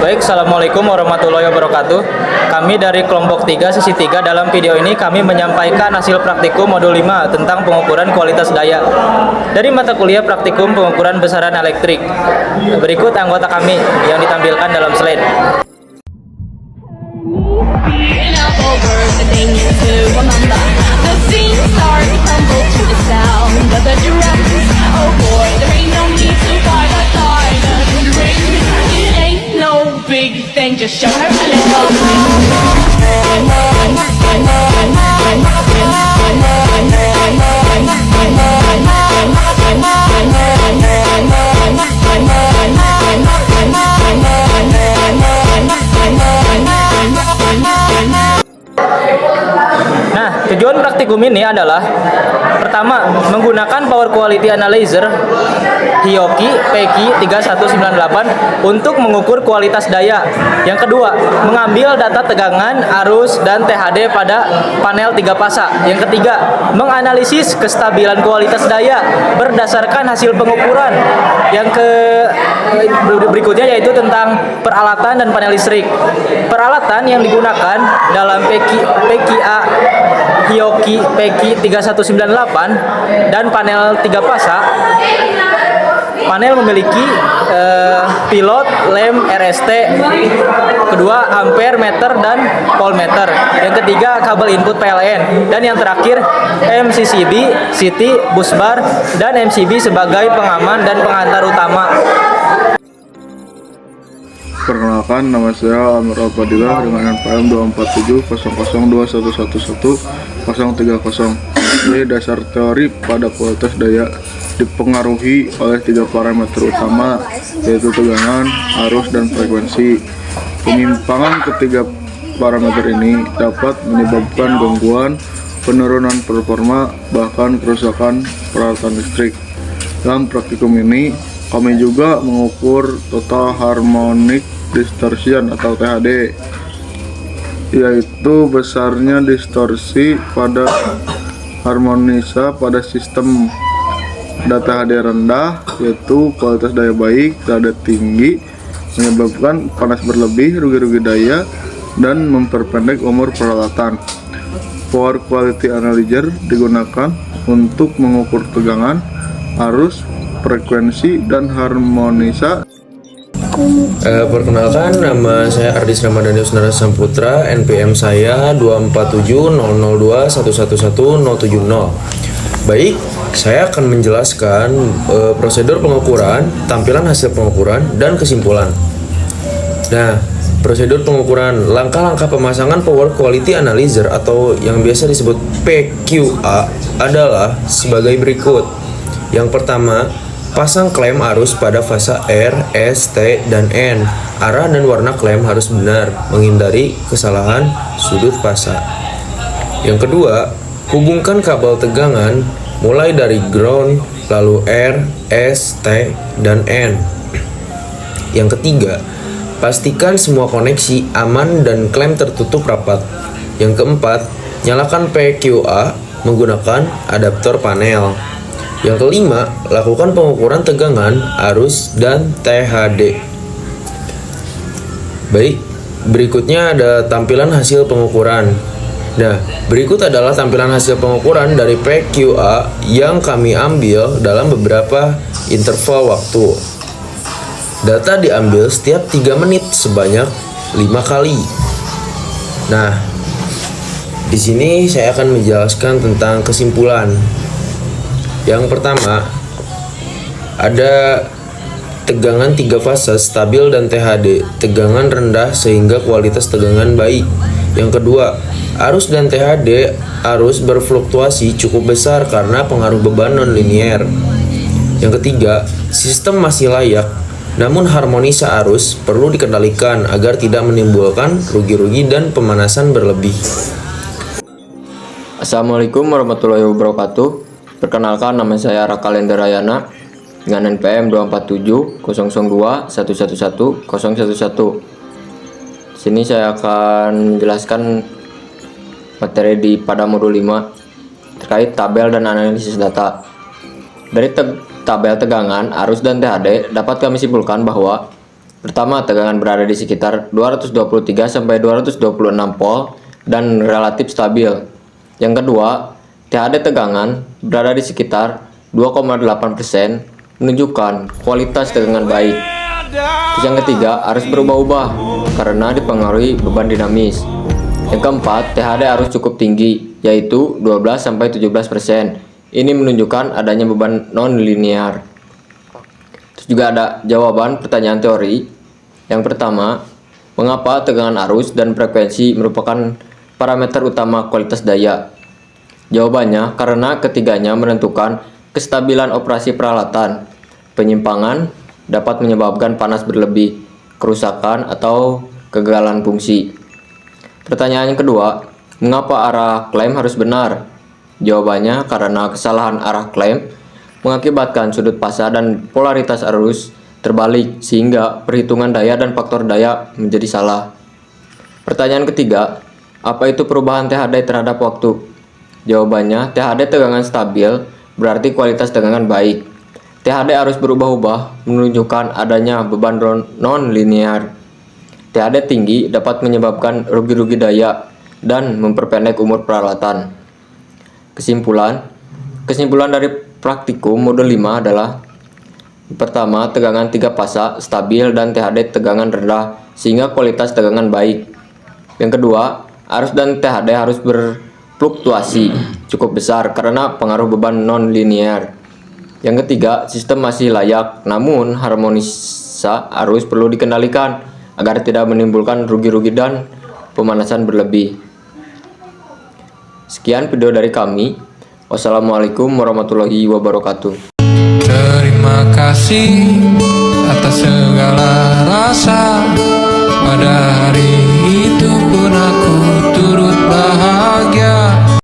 Baik, Assalamualaikum warahmatullahi wabarakatuh. Kami dari kelompok 3, sesi 3. Dalam video ini kami menyampaikan hasil praktikum modul 5 tentang pengukuran kualitas daya dari mata kuliah praktikum pengukuran besaran elektrik. Berikut anggota kami yang ditampilkan dalam slide. Big thing, just show her a little. Nah, tujuan praktikum ini adalah pertama, menggunakan Power Quality Analyzer Hioki PQ3198 untuk mengukur kualitas daya. Yang kedua, mengambil data tegangan, arus, dan THD pada panel 3 fasa. Yang ketiga, menganalisis kestabilan kualitas daya berdasarkan hasil pengukuran. Yang berikutnya yaitu tentang peralatan dan panel listrik. Peralatan yang digunakan dalam PQA Hioki PQ3198 dan panel 3 fasa. Panel memiliki pilot, lem, RST, kedua ampere meter dan voltmeter, yang ketiga kabel input PLN, dan yang terakhir MCCB, CT, busbar, dan MCB sebagai pengaman dan pengantar utama. Perkenalkan, nama saya Amir Al-Fadilah dengan NPM 2470021113030. Ini dasar teori pada kualitas daya dipengaruhi oleh 3 parameter utama, yaitu tegangan, arus, dan frekuensi. Penyimpangan ketiga parameter ini dapat menyebabkan gangguan, penurunan performa, bahkan kerusakan peralatan listrik. Dalam praktikum ini, kami juga mengukur total harmonic distortion atau THD, yaitu besarnya distorsi pada harmonisa pada sistem. Data THD rendah yaitu kualitas daya baik, THD tinggi menyebabkan panas berlebih, rugi-rugi daya, dan memperpendek umur peralatan. Power Quality Analyzer digunakan untuk mengukur tegangan, arus, frekuensi, dan harmonisa. Perkenalkan, nama saya Ardis Ramadhani Usnara Samputra, NPM saya 2470021111070. Baik, saya akan menjelaskan prosedur pengukuran, tampilan hasil pengukuran, dan kesimpulan. Nah, prosedur pengukuran, langkah-langkah pemasangan Power Quality Analyzer atau yang biasa disebut PQA adalah sebagai berikut. Yang pertama, pasang klem arus pada fasa R, S, T, dan N. Arah dan warna klem harus benar, menghindari kesalahan sudut fasa. Yang kedua, hubungkan kabel tegangan mulai dari ground, lalu R, S, T, dan N. Yang ketiga, pastikan semua koneksi aman dan klem tertutup rapat. Yang keempat, nyalakan PQA menggunakan adaptor panel. Yang kelima, lakukan pengukuran tegangan, arus, dan THD. Baik, berikutnya ada tampilan hasil pengukuran. Nah, berikut adalah tampilan hasil pengukuran dari PQA yang kami ambil dalam beberapa interval waktu. Data diambil setiap 3 menit sebanyak 5 kali. Nah, di sini saya akan menjelaskan tentang kesimpulan. Yang pertama, ada tegangan 3 fasa stabil dan THD, tegangan rendah sehingga kualitas tegangan baik. Yang kedua, arus dan THD arus berfluktuasi cukup besar karena pengaruh beban non-linier. Yang ketiga, sistem masih layak, namun harmonisa arus perlu dikendalikan agar tidak menimbulkan rugi-rugi dan pemanasan berlebih. Assalamualaikum warahmatullahi wabarakatuh. Perkenalkan, nama saya Raka Lenderayana dengan NPM 2470021111011. Sini saya akan menjelaskan materi pada modul 5 terkait tabel dan analisis data. Dari tabel tegangan, arus, dan THD dapat kami simpulkan bahwa Pertama, tegangan berada di sekitar 223 sampai 226 volt dan relatif stabil. Yang kedua, THD tegangan berada di sekitar 2,8%, menunjukkan kualitas tegangan baik. Terus yang ketiga, arus berubah-ubah karena dipengaruhi beban dinamis. Yang keempat, THD arus cukup tinggi, yaitu 12 sampai 17%. Ini menunjukkan adanya beban non-linear. Terus juga ada jawaban pertanyaan teori. Yang pertama, mengapa tegangan arus dan frekuensi merupakan parameter utama kualitas daya? Jawabannya, karena ketiganya menentukan kestabilan operasi peralatan. Penyimpangan dapat menyebabkan panas berlebih, kerusakan, atau kegagalan fungsi. Pertanyaan yang kedua, mengapa arah klem harus benar? Jawabannya, karena kesalahan arah klem mengakibatkan sudut pasa dan polaritas arus terbalik, sehingga perhitungan daya dan faktor daya menjadi salah. Pertanyaan ketiga, apa itu perubahan THD terhadap waktu? Jawabannya, THD tegangan stabil berarti kualitas tegangan baik. THD arus berubah-ubah menunjukkan adanya beban non-linear. THD tinggi dapat menyebabkan rugi-rugi daya dan memperpendek umur peralatan. Kesimpulan dari praktikum mode 5 adalah: pertama, tegangan 3 fasa stabil dan THD tegangan rendah sehingga kualitas tegangan baik. Yang kedua, arus dan THD harus berfluktuasi cukup besar karena pengaruh beban non-linear. Yang ketiga, sistem masih layak, namun harmonisa arus perlu dikendalikan agar tidak menimbulkan rugi-rugi dan pemanasan berlebih. Sekian video dari kami. Wassalamualaikum warahmatullahi wabarakatuh. Terima kasih atas segala rasa pada hari